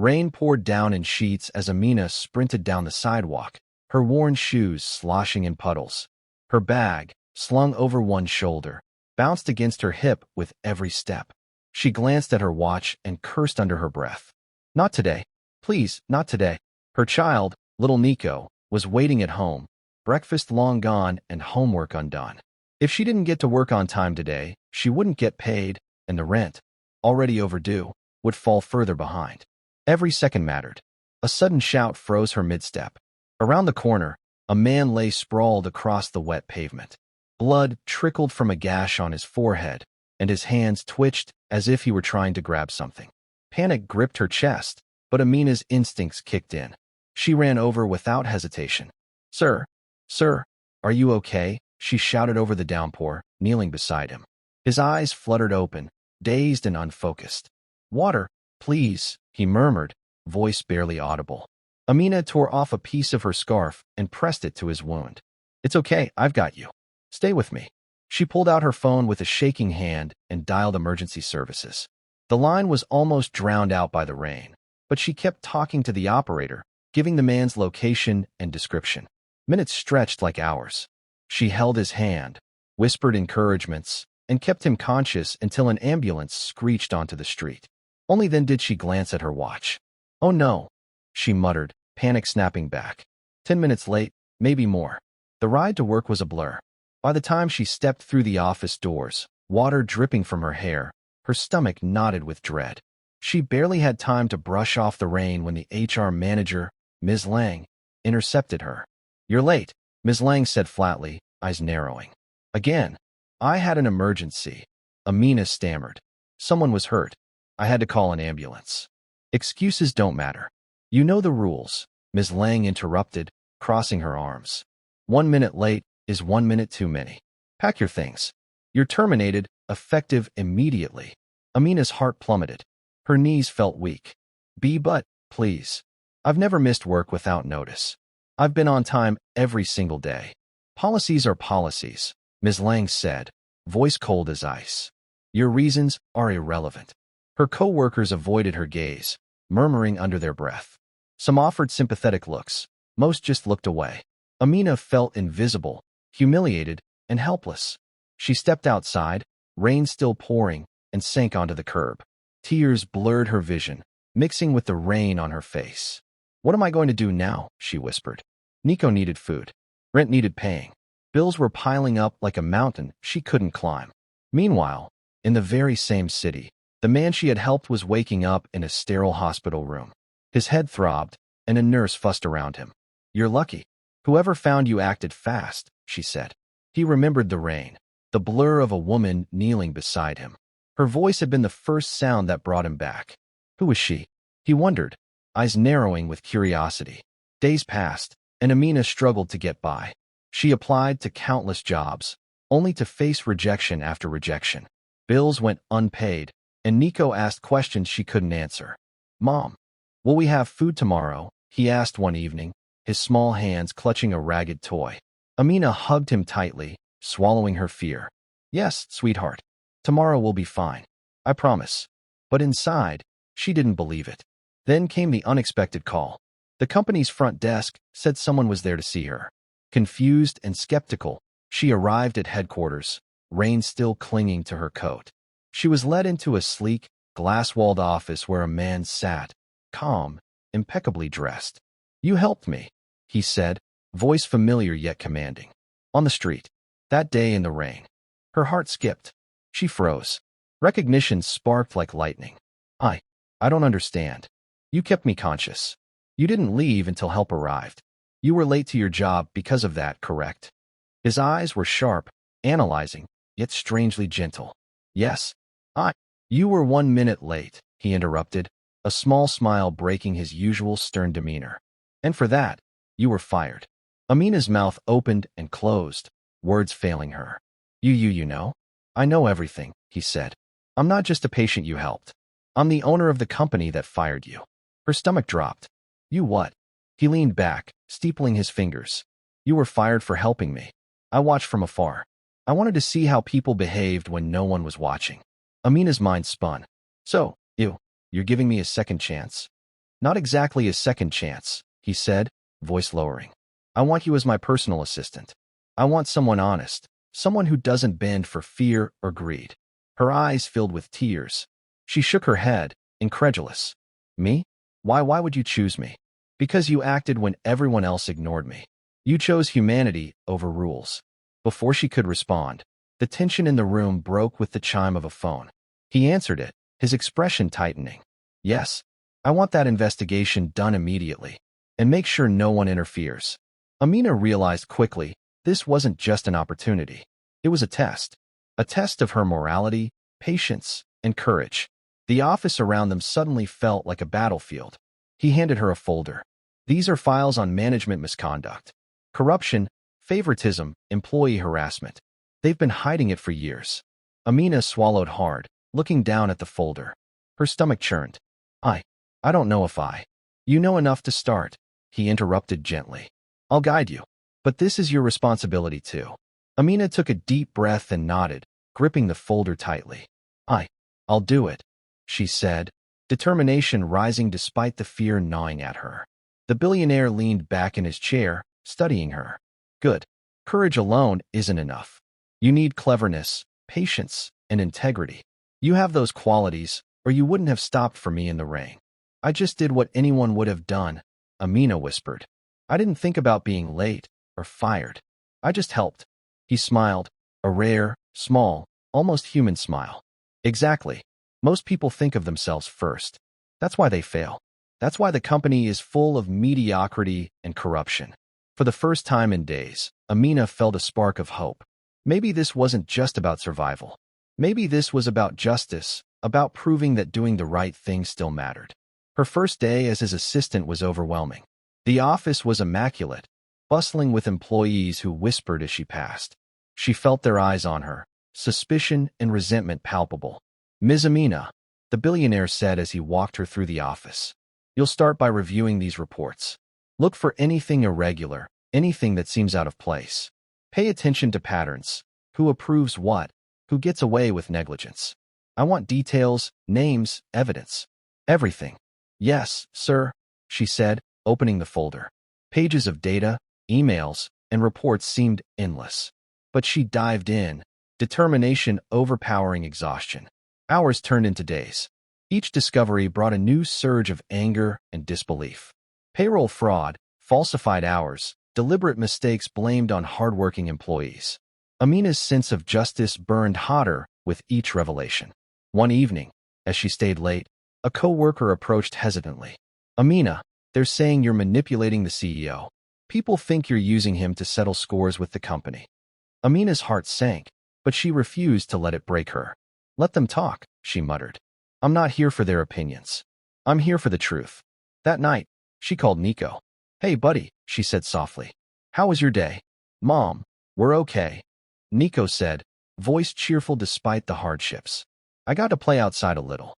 Rain poured down in sheets as Amina sprinted down the sidewalk, her worn shoes sloshing in puddles. Her bag, slung over one shoulder, bounced against her hip with every step. She glanced at her watch and cursed under her breath. Not today. Please, not today. Her child, little Nico, was waiting at home, breakfast long gone and homework undone. If she didn't get to work on time today, she wouldn't get paid, and the rent, already overdue, would fall further behind. Every second mattered. A sudden shout froze her mid-step. Around the corner, a man lay sprawled across the wet pavement. Blood trickled from a gash on his forehead, and his hands twitched as if he were trying to grab something. Panic gripped her chest, but Amina's instincts kicked in. She ran over without hesitation. Sir, are you okay? She shouted over the downpour, kneeling beside him. His eyes fluttered open, dazed and unfocused. Water, please, he murmured, voice barely audible. Amina tore off a piece of her scarf and pressed it to his wound. It's okay, I've got you. Stay with me. She pulled out her phone with a shaking hand and dialed emergency services. The line was almost drowned out by the rain, but she kept talking to the operator, giving the man's location and description. Minutes stretched like hours. She held his hand, whispered encouragements, and kept him conscious until an ambulance screeched onto the street. Only then did she glance at her watch. Oh no, she muttered, panic snapping back. 10 minutes late, maybe more. The ride to work was a blur. By the time she stepped through the office doors, water dripping from her hair, her stomach knotted with dread. She barely had time to brush off the rain when the HR manager, Ms. Lang, intercepted her. You're late, Ms. Lang said flatly, eyes narrowing. Again, I had an emergency. Amina stammered. Someone was hurt. I had to call an ambulance. Excuses don't matter. You know the rules, Ms. Lang interrupted, crossing her arms. 1 minute late is 1 minute too many. Pack your things. You're terminated, effective immediately. Amina's heart plummeted. Her knees felt weak. But, please. I've never missed work without notice. I've been on time every single day. Policies are policies, Ms. Lang said, voice cold as ice. Your reasons are irrelevant. Her co-workers avoided her gaze, murmuring under their breath. Some offered sympathetic looks. Most just looked away. Amina felt invisible, humiliated, and helpless. She stepped outside, rain still pouring, and sank onto the curb. Tears blurred her vision, mixing with the rain on her face. What am I going to do now? She whispered. Nico needed food. Rent needed paying. Bills were piling up like a mountain she couldn't climb. Meanwhile, in the very same city, the man she had helped was waking up in a sterile hospital room. His head throbbed, and a nurse fussed around him. You're lucky. Whoever found you acted fast, she said. He remembered the rain, the blur of a woman kneeling beside him. Her voice had been the first sound that brought him back. Who was she? He wondered, eyes narrowing with curiosity. Days passed, and Amina struggled to get by. She applied to countless jobs, only to face rejection after rejection. Bills went unpaid, and Nico asked questions she couldn't answer. Mom, will we have food tomorrow? He asked one evening, his small hands clutching a ragged toy. Amina hugged him tightly, swallowing her fear. Yes, sweetheart. Tomorrow will be fine. I promise. But inside, she didn't believe it. Then came the unexpected call. The company's front desk said someone was there to see her. Confused and skeptical, she arrived at headquarters, rain still clinging to her coat. She was led into a sleek, glass-walled office where a man sat, calm, impeccably dressed. You helped me, he said, voice familiar yet commanding. On the street, that day in the rain. Her heart skipped. She froze. Recognition sparked like lightning. I don't understand. You kept me conscious. You didn't leave until help arrived. You were late to your job because of that, correct? His eyes were sharp, analyzing, yet strangely gentle. Yes. You were 1 minute late, he interrupted, a small smile breaking his usual stern demeanor. And for that, you were fired. Amina's mouth opened and closed, words failing her. You know? I know everything, he said. I'm not just a patient you helped. I'm the owner of the company that fired you. Her stomach dropped. You what? He leaned back, steepling his fingers. You were fired for helping me. I watched from afar. I wanted to see how people behaved when no one was watching. Amina's mind spun. So, you're giving me a second chance? Not exactly a second chance, he said, voice lowering. I want you as my personal assistant. I want someone honest, someone who doesn't bend for fear or greed. Her eyes filled with tears. She shook her head, incredulous. Me? Why would you choose me? Because you acted when everyone else ignored me. You chose humanity over rules. Before she could respond, the tension in the room broke with the chime of a phone. He answered it, his expression tightening. Yes, I want that investigation done immediately. And make sure no one interferes. Amina realized quickly, this wasn't just an opportunity. It was a test. A test of her morality, patience, and courage. The office around them suddenly felt like a battlefield. He handed her a folder. These are files on management misconduct, corruption, favoritism, employee harassment. They've been hiding it for years. Amina swallowed hard, looking down at the folder. Her stomach churned. I don't know if You know enough to start, he interrupted gently. I'll guide you. But this is your responsibility too. Amina took a deep breath and nodded, gripping the folder tightly. I'll do it, she said, determination rising despite the fear gnawing at her. The billionaire leaned back in his chair, studying her. Good. Courage alone isn't enough. You need cleverness, patience, and integrity. You have those qualities, or you wouldn't have stopped for me in the rain. I just did what anyone would have done, Amina whispered. I didn't think about being late or fired. I just helped. He smiled, a rare, small, almost human smile. Exactly. Most people think of themselves first. That's why they fail. That's why the company is full of mediocrity and corruption. For the first time in days, Amina felt a spark of hope. Maybe this wasn't just about survival. Maybe this was about justice, about proving that doing the right thing still mattered. Her first day as his assistant was overwhelming. The office was immaculate, bustling with employees who whispered as she passed. She felt their eyes on her, suspicion and resentment palpable. Ms. Amina, the billionaire said as he walked her through the office. You'll start by reviewing these reports. Look for anything irregular, anything that seems out of place. Pay attention to patterns. Who approves what? Who gets away with negligence? I want details, names, evidence. Everything. Yes, sir, she said, opening the folder. Pages of data, emails, and reports seemed endless. But she dived in, determination overpowering exhaustion. Hours turned into days. Each discovery brought a new surge of anger and disbelief. Payroll fraud, falsified hours, deliberate mistakes blamed on hardworking employees. Amina's sense of justice burned hotter with each revelation. One evening, as she stayed late, a co-worker approached hesitantly. Amina, they're saying you're manipulating the CEO. People think you're using him to settle scores with the company. Amina's heart sank, but she refused to let it break her. Let them talk, she muttered. I'm not here for their opinions. I'm here for the truth. That night, she called Nico. Hey, buddy, she said softly. How was your day? Mom, we're okay. Nico said, voice cheerful despite the hardships. I got to play outside a little.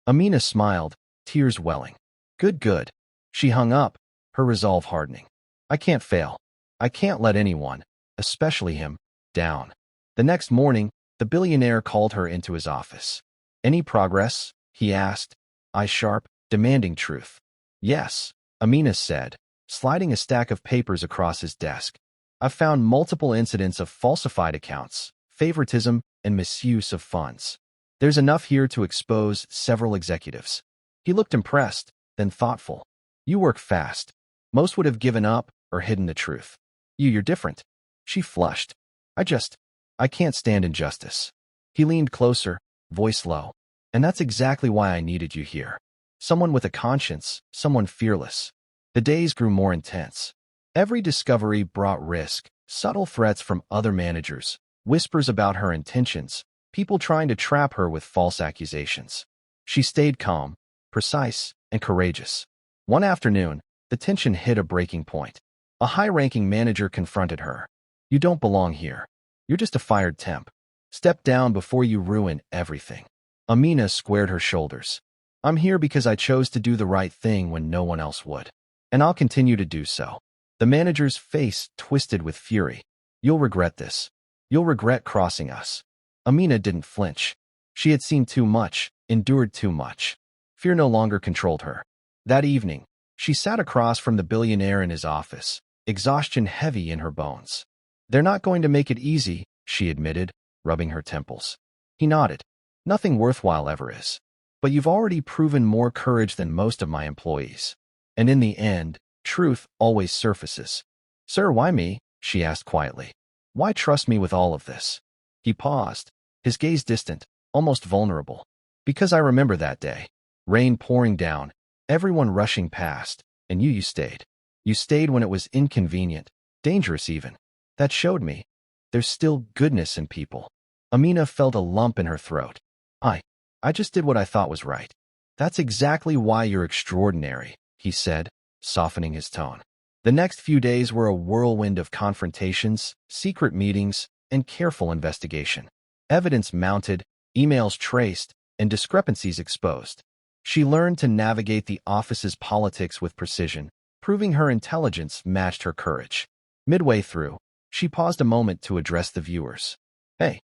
Amina smiled, tears welling. Good. She hung up, her resolve hardening. I can't fail. I can't let anyone, especially him, down. The next morning, the billionaire called her into his office. Any progress? He asked, eyes sharp, demanding truth. Yes, Amina said, sliding a stack of papers across his desk. I've found multiple incidents of falsified accounts, favoritism, and misuse of funds. There's enough here to expose several executives. He looked impressed, then thoughtful. You work fast. Most would have given up or hidden the truth. You're different. She flushed. I can't stand injustice. He leaned closer, voice low. And that's exactly why I needed you here. Someone with a conscience, someone fearless. The days grew more intense. Every discovery brought risk, subtle threats from other managers, whispers about her intentions, people trying to trap her with false accusations. She stayed calm, precise, and courageous. One afternoon, the tension hit a breaking point. A high-ranking manager confronted her. You don't belong here. You're just a fired temp. Step down before you ruin everything. Amina squared her shoulders. I'm here because I chose to do the right thing when no one else would. And I'll continue to do so. The manager's face twisted with fury. You'll regret this. You'll regret crossing us. Amina didn't flinch. She had seen too much, endured too much. Fear no longer controlled her. That evening, she sat across from the billionaire in his office, exhaustion heavy in her bones. "They're not going to make it easy," she admitted, rubbing her temples. He nodded. "Nothing worthwhile ever is. But you've already proven more courage than most of my employees. And in the end, truth always surfaces." "Sir, why me?" she asked quietly. "Why trust me with all of this?" He paused, his gaze distant, almost vulnerable. "Because I remember that day. Rain pouring down, everyone rushing past, and you stayed. You stayed when it was inconvenient, dangerous even. That showed me there's still goodness in people." Amina felt a lump in her throat. I just did what I thought was right." "That's exactly why you're extraordinary," he said, softening his tone. The next few days were a whirlwind of confrontations, secret meetings, and careful investigation. Evidence mounted, emails traced, and discrepancies exposed. She learned to navigate the office's politics with precision, proving her intelligence matched her courage. Midway through, she paused a moment to address the viewers. "Hey,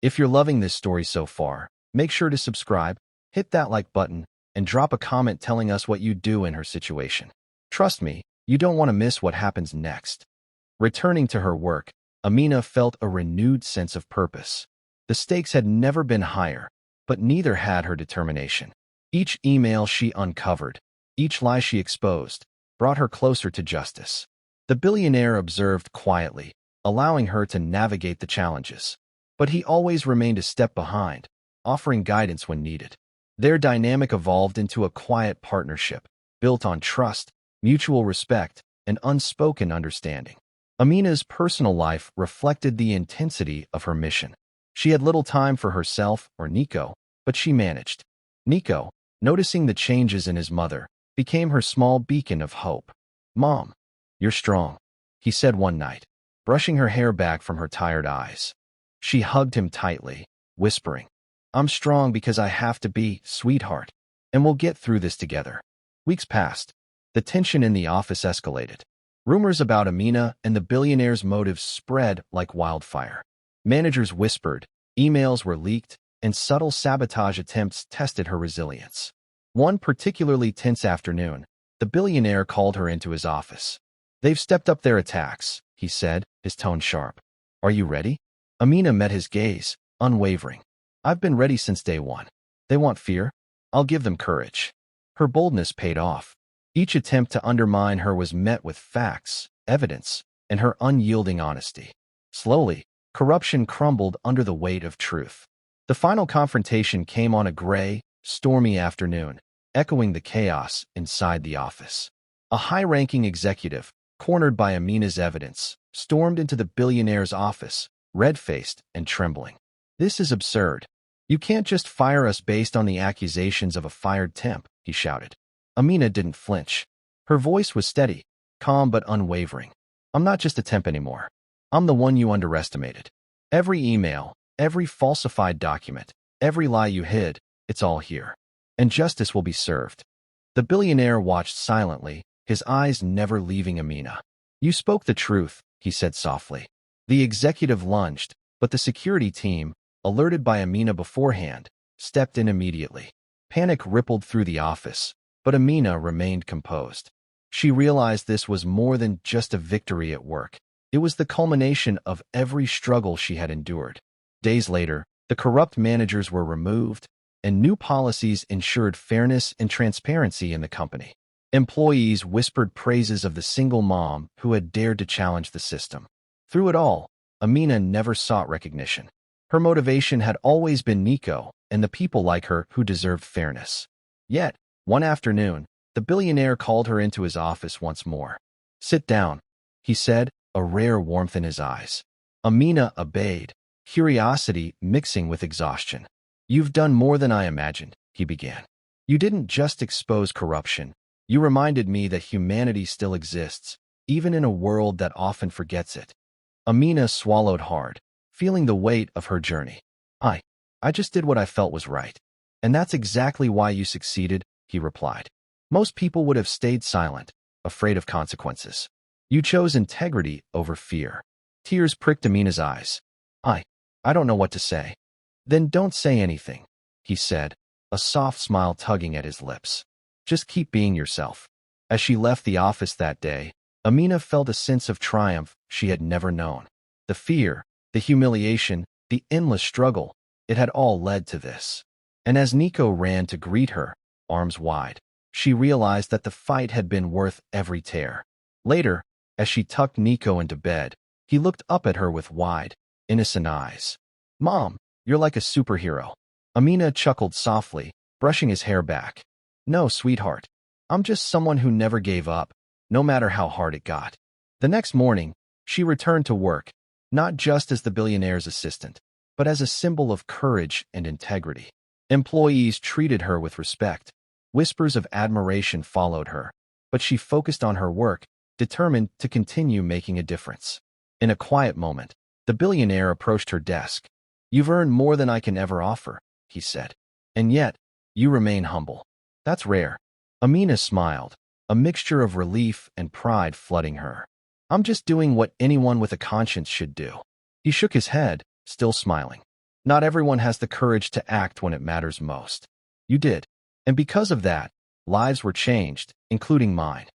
if you're loving this story so far, make sure to subscribe, hit that like button, and drop a comment telling us what you do in her situation. Trust me, you don't want to miss what happens next." Returning to her work, Amina felt a renewed sense of purpose. The stakes had never been higher, but neither had her determination. Each email she uncovered, each lie she exposed, brought her closer to justice. The billionaire observed quietly, allowing her to navigate the challenges. But he always remained a step behind, offering guidance when needed. Their dynamic evolved into a quiet partnership, built on trust, mutual respect, and unspoken understanding. Amina's personal life reflected the intensity of her mission. She had little time for herself or Nico, but she managed. Nico, noticing the changes in his mother, became her small beacon of hope. "Mom, you're strong," he said one night, brushing her hair back from her tired eyes. She hugged him tightly, whispering, "I'm strong because I have to be, sweetheart, and we'll get through this together." Weeks passed. The tension in the office escalated. Rumors about Amina and the billionaire's motives spread like wildfire. Managers whispered, emails were leaked, and subtle sabotage attempts tested her resilience. One particularly tense afternoon, the billionaire called her into his office. "They've stepped up their attacks," he said, his tone sharp. "Are you ready?" Amina met his gaze, unwavering. "I've been ready since day one. They want fear? I'll give them courage." Her boldness paid off. Each attempt to undermine her was met with facts, evidence, and her unyielding honesty. Slowly, corruption crumbled under the weight of truth. The final confrontation came on a gray, stormy afternoon, echoing the chaos inside the office. A high-ranking executive, cornered by Amina's evidence, stormed into the billionaire's office, red-faced and trembling. "This is absurd. You can't just fire us based on the accusations of a fired temp," he shouted. Amina didn't flinch. Her voice was steady, calm but unwavering. "I'm not just a temp anymore. I'm the one you underestimated. Every email, every falsified document, every lie you hid, it's all here. And justice will be served." The billionaire watched silently, his eyes never leaving Amina. "You spoke the truth," he said softly. The executive lunged, but the security team, alerted by Amina beforehand, stepped in immediately. Panic rippled through the office, but Amina remained composed. She realized this was more than just a victory at work. It was the culmination of every struggle she had endured. Days later, the corrupt managers were removed, and new policies ensured fairness and transparency in the company. Employees whispered praises of the single mom who had dared to challenge the system. Through it all, Amina never sought recognition. Her motivation had always been Nico and the people like her who deserved fairness. Yet, one afternoon, the billionaire called her into his office once more. "Sit down," he said, a rare warmth in his eyes. Amina obeyed, curiosity mixing with exhaustion. "You've done more than I imagined," he began. "You didn't just expose corruption. You reminded me that humanity still exists, even in a world that often forgets it." Amina swallowed hard, feeling the weight of her journey. I just did what I felt was right. And that's exactly why you succeeded," he replied. "Most people would have stayed silent, afraid of consequences. You chose integrity over fear." Tears pricked Amina's eyes. I don't know what to say." "Then don't say anything," he said, a soft smile tugging at his lips. Just keep being yourself. As she left the office that day, Amina felt a sense of triumph she had never known. The fear, the humiliation, the endless struggle, it had all led to this. And as Nico ran to greet her, arms wide, she realized that the fight had been worth every tear. Later, as she tucked Nico into bed, he looked up at her with wide, innocent eyes. "Mom, you're like a superhero." Amina chuckled softly, brushing his hair back. "No, sweetheart. I'm just someone who never gave up, no matter how hard it got." The next morning, she returned to work, not just as the billionaire's assistant, but as a symbol of courage and integrity. Employees treated her with respect. Whispers of admiration followed her, but she focused on her work, determined to continue making a difference. In a quiet moment, the billionaire approached her desk. "You've earned more than I can ever offer," he said. "And yet, you remain humble. That's rare." Amina smiled, a mixture of relief and pride flooding her. "I'm just doing what anyone with a conscience should do." He shook his head, still smiling. "Not everyone has the courage to act when it matters most. You did. And because of that, lives were changed, including mine."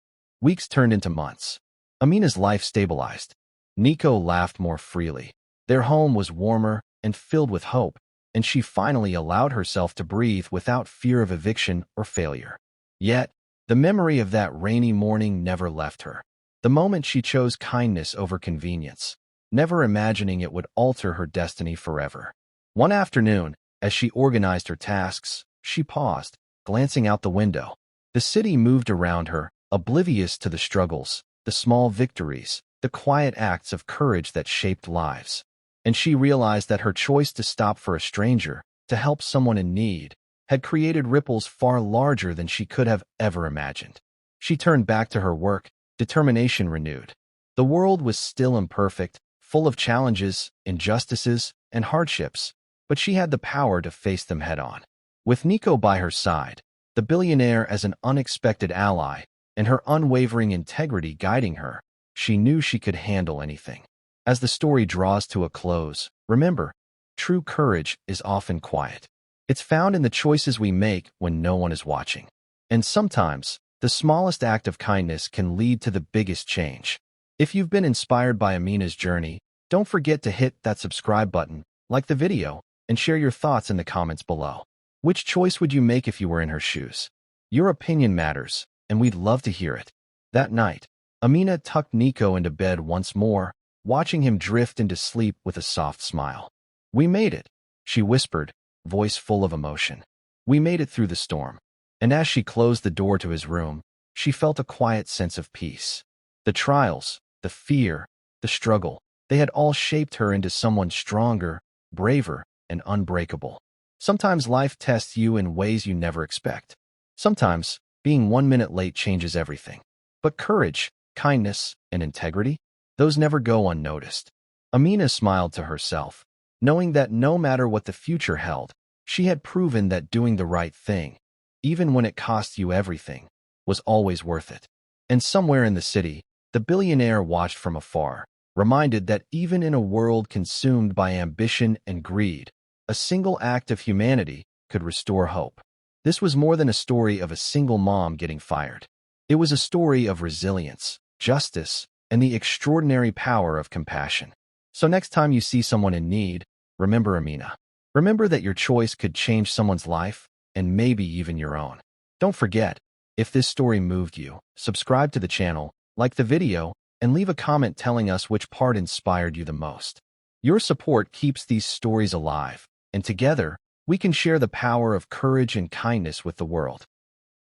Weeks turned into months. Amina's life stabilized. Nico laughed more freely. Their home was warmer and filled with hope, and she finally allowed herself to breathe without fear of eviction or failure. Yet, the memory of that rainy morning never left her. The moment she chose kindness over convenience, never imagining it would alter her destiny forever. One afternoon, as she organized her tasks, she paused, glancing out the window. The city moved around her, oblivious to the struggles, the small victories, the quiet acts of courage that shaped lives. And she realized that her choice to stop for a stranger, to help someone in need, had created ripples far larger than she could have ever imagined. She turned back to her work, determination renewed. The world was still imperfect, full of challenges, injustices, and hardships, but she had the power to face them head-on. With Nico by her side, the billionaire as an unexpected ally, and her unwavering integrity guiding her, she knew she could handle anything. As the story draws to a close, remember, true courage is often quiet. It's found in the choices we make when no one is watching. And sometimes, the smallest act of kindness can lead to the biggest change. If you've been inspired by Amina's journey, don't forget to hit that subscribe button, like the video, and share your thoughts in the comments below. Which choice would you make if you were in her shoes? Your opinion matters, and we'd love to hear it. That night, Amina tucked Nico into bed once more, watching him drift into sleep with a soft smile. "We made it," she whispered, voice full of emotion. "We made it through the storm." And as she closed the door to his room, she felt a quiet sense of peace. The trials, the fear, the struggle, they had all shaped her into someone stronger, braver, and unbreakable. Sometimes life tests you in ways you never expect. Sometimes, being 1 minute late changes everything. But courage, kindness, and integrity, those never go unnoticed. Amina smiled to herself, knowing that no matter what the future held, she had proven that doing the right thing, even when it cost you everything, was always worth it. And somewhere in the city, the billionaire watched from afar, reminded that even in a world consumed by ambition and greed, a single act of humanity could restore hope. This was more than a story of a single mom getting fired. It was a story of resilience, justice, and the extraordinary power of compassion. So next time you see someone in need, remember Amina. Remember that your choice could change someone's life, and maybe even your own. Don't forget, if this story moved you, subscribe to the channel, like the video, and leave a comment telling us which part inspired you the most. Your support keeps these stories alive, and together, we can share the power of courage and kindness with the world.